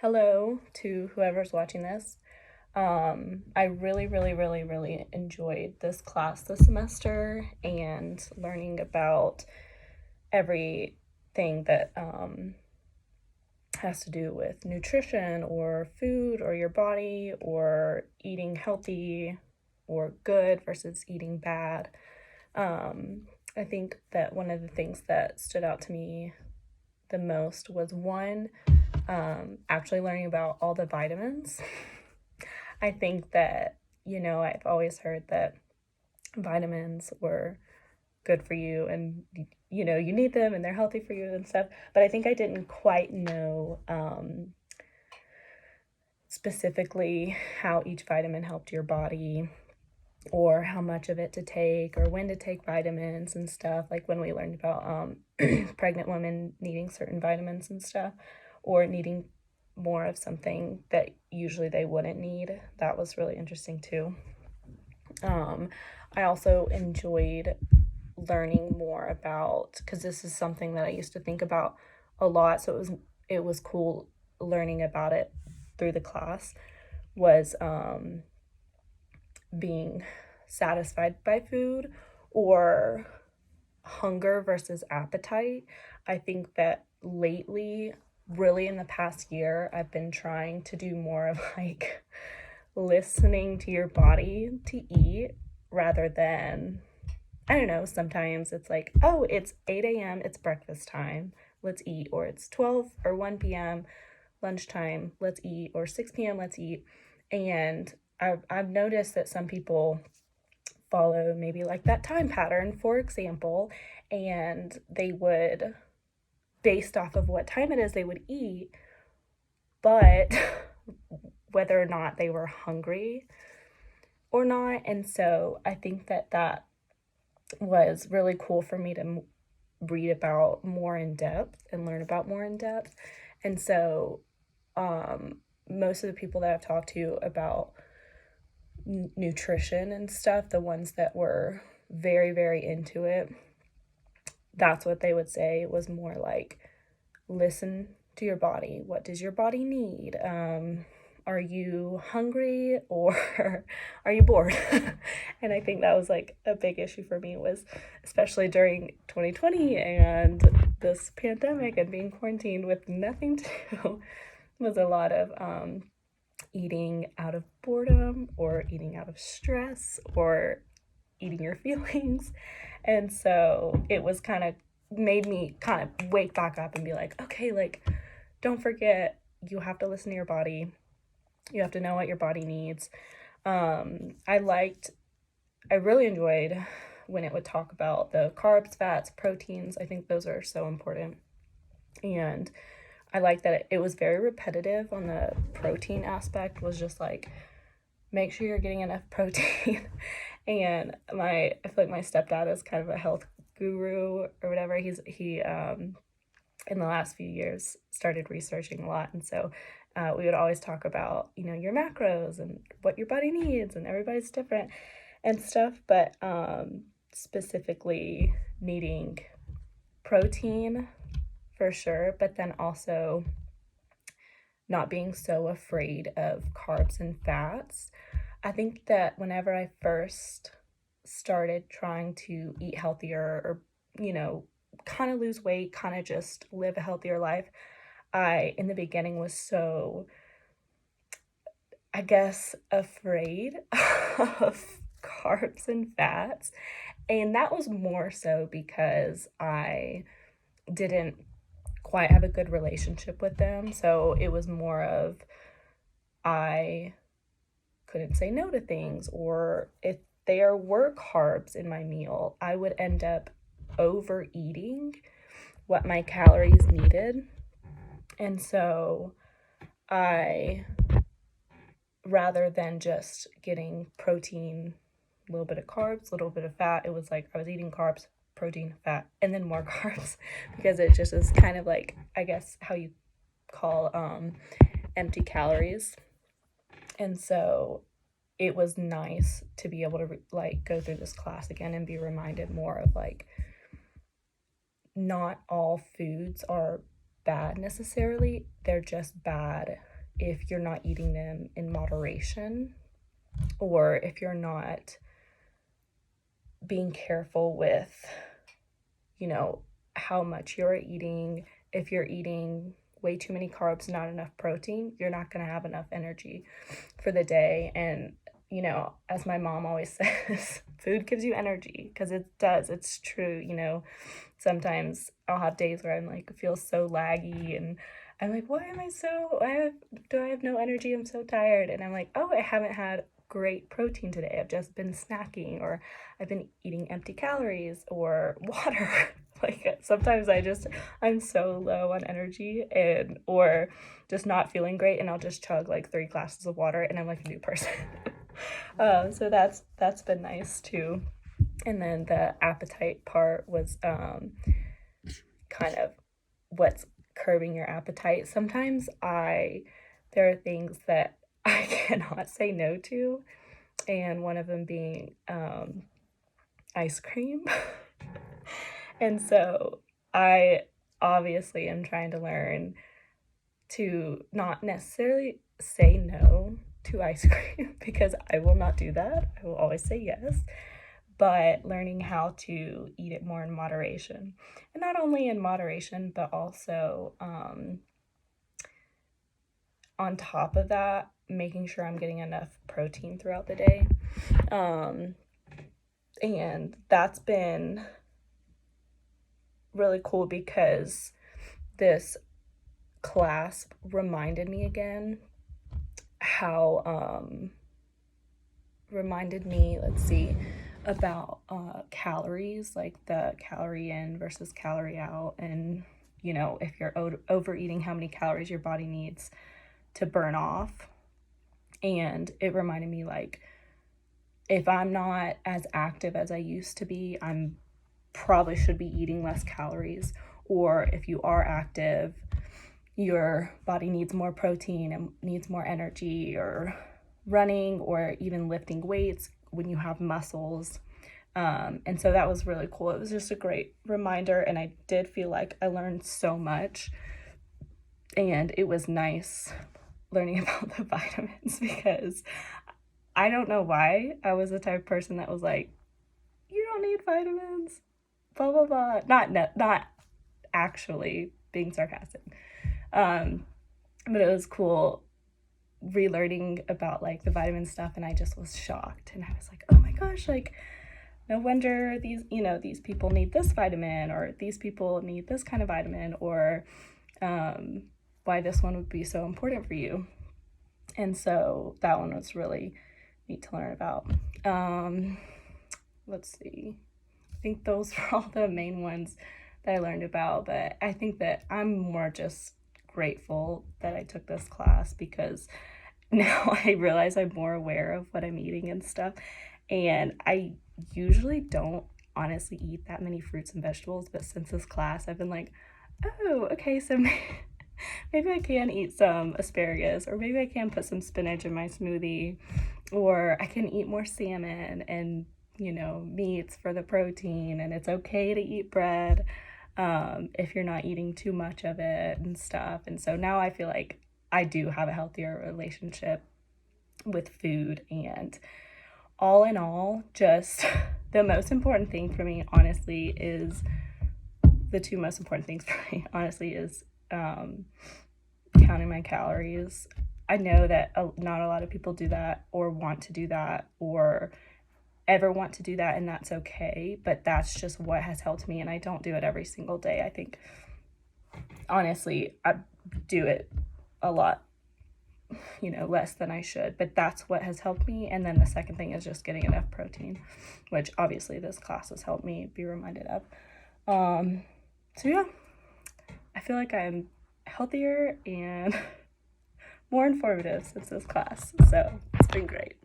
Hello to whoever's watching this. I really enjoyed this class this semester and learning about everything that has to do with nutrition or food or your body or eating healthy or good versus eating bad. I think that one of the things that stood out to me the most was one, actually learning about all the vitamins. I think that, I've always heard that vitamins were good for you and, you need them and they're healthy for you and stuff. But I think I didn't quite know specifically how each vitamin helped your body or how much of it to take or when to take vitamins and stuff, like when we learned about pregnant women needing certain vitamins and stuff or needing more of something that usually they wouldn't need. That was really interesting too. I also enjoyed learning more about, because this is something that I used to think about a lot, so it was cool learning about it through the class, was being satisfied by food or hunger versus appetite. I think that lately, really in the past year, I've been trying to do more of like listening to your body to eat rather than, I don't know, sometimes it's like, oh, it's 8 a.m., it's breakfast time, let's eat, or it's 12 or 1 p.m., lunchtime, let's eat, or 6 p.m., let's eat. And I've noticed that some people follow maybe like that time pattern, for example, and they would, based off of what time it is, they would eat, but whether or not they were hungry or not. And so I think that that was really cool for me to read about more in depth and learn about more in depth. And so most of the people that I've talked to about nutrition and stuff, the ones that were very into it, that's what they would say was more like, listen to your body. What does your body need? Are you hungry or are you bored? And I think that was like a big issue for me, was especially during 2020 and this pandemic and being quarantined with nothing to do, was a lot of eating out of boredom or eating out of stress or eating your feelings. And so it was kind of made me kind of wake back up and be like, okay, like, don't forget, you have to listen to your body. You have to know what your body needs. I really enjoyed when it would talk about the carbs, fats, proteins. I think those are so important. And I like that it was very repetitive on the protein aspect, was just like, make sure you're getting enough protein. And I feel like my stepdad is kind of a health guru or whatever. He in the last few years started researching a lot, and so we would always talk about, your macros and what your body needs, and everybody's different and stuff, but specifically needing protein for sure, but then also not being so afraid of carbs and fats. I think that whenever I first started trying to eat healthier or, kind of lose weight, kind of just live a healthier life, I, in the beginning, was so, I guess, afraid of carbs and fats. And that was more so because I didn't quite have a good relationship with them. So it was more of, I couldn't say no to things, or if there were carbs in my meal, I would end up overeating what my calories needed. And so I, rather than just getting protein, a little bit of carbs, a little bit of fat, it was like I was eating carbs, protein, fat, and then more carbs, because it just is kind of like, I guess, how you call empty calories. And so it was nice to be able to like go through this class again and be reminded more of like, not all foods are bad necessarily, they're just bad if you're not eating them in moderation, or if you're not being careful with, how much you're eating. If you're eating way too many carbs, not enough protein, you're not going to have enough energy for the day. And, as my mom always says, food gives you energy, because it does. It's true. Sometimes I'll have days where I'm like, feel so laggy, and I'm like, why am I do I have no energy? I'm so tired. And I'm like, oh, I haven't had great protein today. I've just been snacking, or I've been eating empty calories or water. Like sometimes I'm so low on energy or just not feeling great, and I'll just chug like 3 glasses of water and I'm like a new person. So that's been nice too. And then the appetite part was kind of what's curbing your appetite. Sometimes there are things that I cannot say no to, and one of them being ice cream. And so I obviously am trying to learn to not necessarily say no to ice cream, because I will not do that. I will always say yes, but learning how to eat it more in moderation. And not only in moderation, but also on top of that, making sure I'm getting enough protein throughout the day. And that's been really cool, because this class reminded me again about calories, like the calorie in versus calorie out, and if you're overeating, how many calories your body needs to burn off. And it reminded me, like, if I'm not as active as I used to be, I'm probably should be eating less calories. Or if you are active, your body needs more protein and needs more energy, or running, or even lifting weights when you have muscles. And so that was really cool. It was just a great reminder, and I did feel like I learned so much. And it was nice learning about the vitamins, because I don't know why I was the type of person that was like, you don't need vitamins, blah, blah, blah. Not actually being sarcastic. But it was cool relearning about like the vitamin stuff, and I just was shocked, and I was like, oh my gosh, like, no wonder these people need this vitamin, or these people need this kind of vitamin, or why this one would be so important for you. And so that one was really neat to learn about. Let's see. I think those were all the main ones that I learned about, but I think that I'm more just grateful that I took this class, because now I realize I'm more aware of what I'm eating and stuff. And I usually don't honestly eat that many fruits and vegetables, but since this class, I've been like, oh, okay, so maybe I can eat some asparagus, or maybe I can put some spinach in my smoothie, or I can eat more salmon and, meats for the protein, and it's okay to eat bread if you're not eating too much of it and stuff. And so now I feel like I do have a healthier relationship with food, and all in all, just the most important thing for me, honestly, is the two most important things for me, honestly, is counting my calories. I know that not a lot of people do that, or want to do that, or ever want to do that, and that's okay, but that's just what has helped me, and I don't do it every single day. I think, honestly, I do it a lot, less than I should, but that's what has helped me. And then the second thing is just getting enough protein, which obviously this class has helped me be reminded of. So yeah, I feel like I'm healthier and more informative since this class, so it's been great.